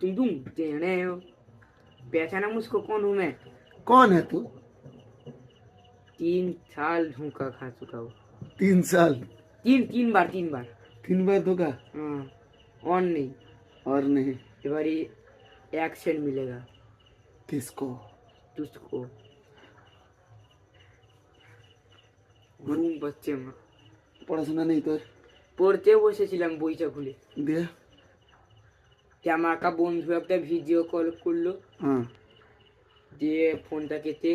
तुम तुम तेरे पहचाना मुझको कौन हूँ मैं? कौन है तू? 3 साल धोखा खा चुका हूँ। 3 साल? तीन बार 3 बार। 3 बार धोखा? हाँ, और नहीं। और नहीं? এবারে एक्शन मिलेगा किसको? तुझको। ঘুম পাচ্ছে আমার। পড়াশোনা নেই তোর? পড়তে বসেছিলাম বইটা খুলে, দিয়ে? আমার একটা বন্ধু একটা ভিডিও কল করলো, হ্যাঁ। দিয়ে ফোনটা কেটে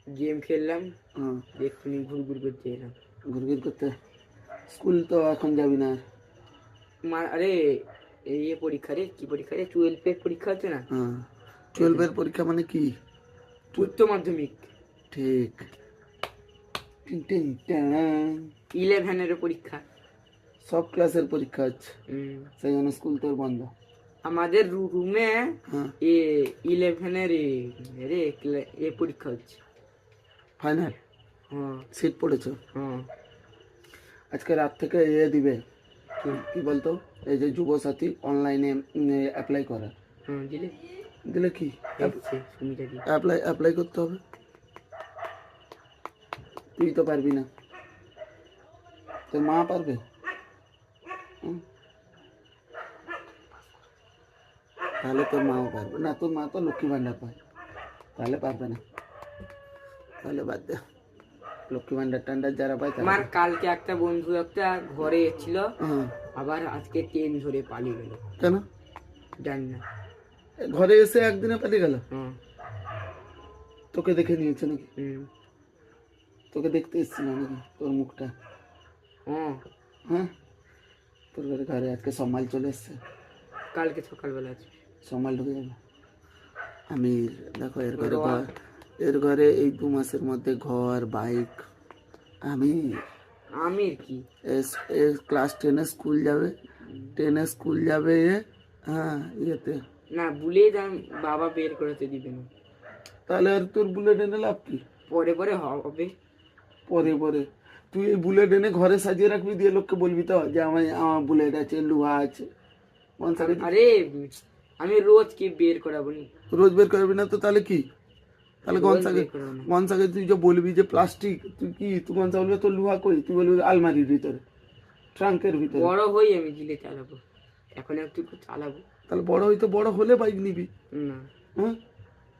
গেম খেললাম, হ্যাঁ। এক্ষুনি ঘুরঘুর করতে এলাম। ঘুরঘুর করতে? স্কুল তো এখন যাবি না? আরে এই পরীক্ষা রে, কি পরীক্ষা রে, 12 পরীক্ষা হচ্ছে না? হ্যাঁ। 12 পরীক্ষা মানে কি? উচ্চ মাধ্যমিক। ঠিক। 11 পরীক্ষা। সব ক্লাসের পরীক্ষা হচ্ছে, সেই জন্য স্কুল তোর বন্ধ। আমাদের রুমে হ্যাঁ। 11 এ পরীক্ষা হচ্ছে। ফাইনাল? হ্যাঁ। সিট পড়েছ? হ্যাঁ। আজকে রাত থেকে দিবে, কি বলতো, এই যে যুবসাথী অনলাইনে অ্যাপ্লাই করা। দিলে দিলে কি অ্যাপ্লাই করতে হবে? তুই তো পারবি না, তোর মা পারবে? তাহলে তোর মাও পারবে না? তোর মা তো লক্ষ্মী ভান্ডার পায়, তাহলে পারবে না, তাহলে বাদ দে। লক্ষ্মী ভান্ডার টান্ডার যারা পায় আমার কালকে একটা বন্ধু একটা ঘরে এসেছিল, আবার আজকে ট্রেন ধরে পালিয়ে গেল। কেন জানি না। ঘরে এসে একদিনে পালিয়ে গেল? তোকে দেখে নিয়েছে নাকি? তোকে দেখতে এসেছিল নাকি তোর মুখটা? হ্যাঁ। তোর ঘরে আজকে সম্মাল চলে এসছে, কালকে সকালবেলা আছে সম্মাল ঢুকে যাবে। আমি দেখো এর ঘরে এই 2 মাসের মধ্যে ঘর, বাইক। আমি কি ক্লাস 10-এ স্কুল যাবে, 10-এ স্কুল যাবে। হ্যাঁ, ইয়েতে না, বুলেট বাবা বের করতে দিবে না। তাহলে আর তোর বুলেট এনে লাভ কি? পরে পরে হবে। পরে তুই এই বুলেট এনে ঘরে সাজিয়ে রাখবি, দিয়ে লোককে বলবি তো যে আমার বুলেট আছে, লোহা আছে। আরে আমি রোজ কি বের করাবো নি? রোজ বের করবি না তো তাহলে কি? তাহলে গনসাকে তুই যে বলবি যে প্লাস্টিক, তুই গনসা বলবে তোর লোহা কই? তুই বলবি আলমারির ভিতরে, ট্রাঙ্কের ভিতরে। বড় হই আমি দিলে চালাবো, এখন একটু চালাবো। তাহলে বড় হলে বাইক নিবি না? হ্যাঁ,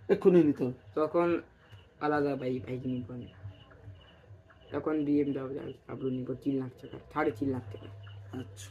এক্ষুনি নিতে হবে। তখন আলাদা বাইক নিব আমি, তখন BMW নিব 3 লাখ টাকা, 3.5 লাখ টাকা। আচ্ছা।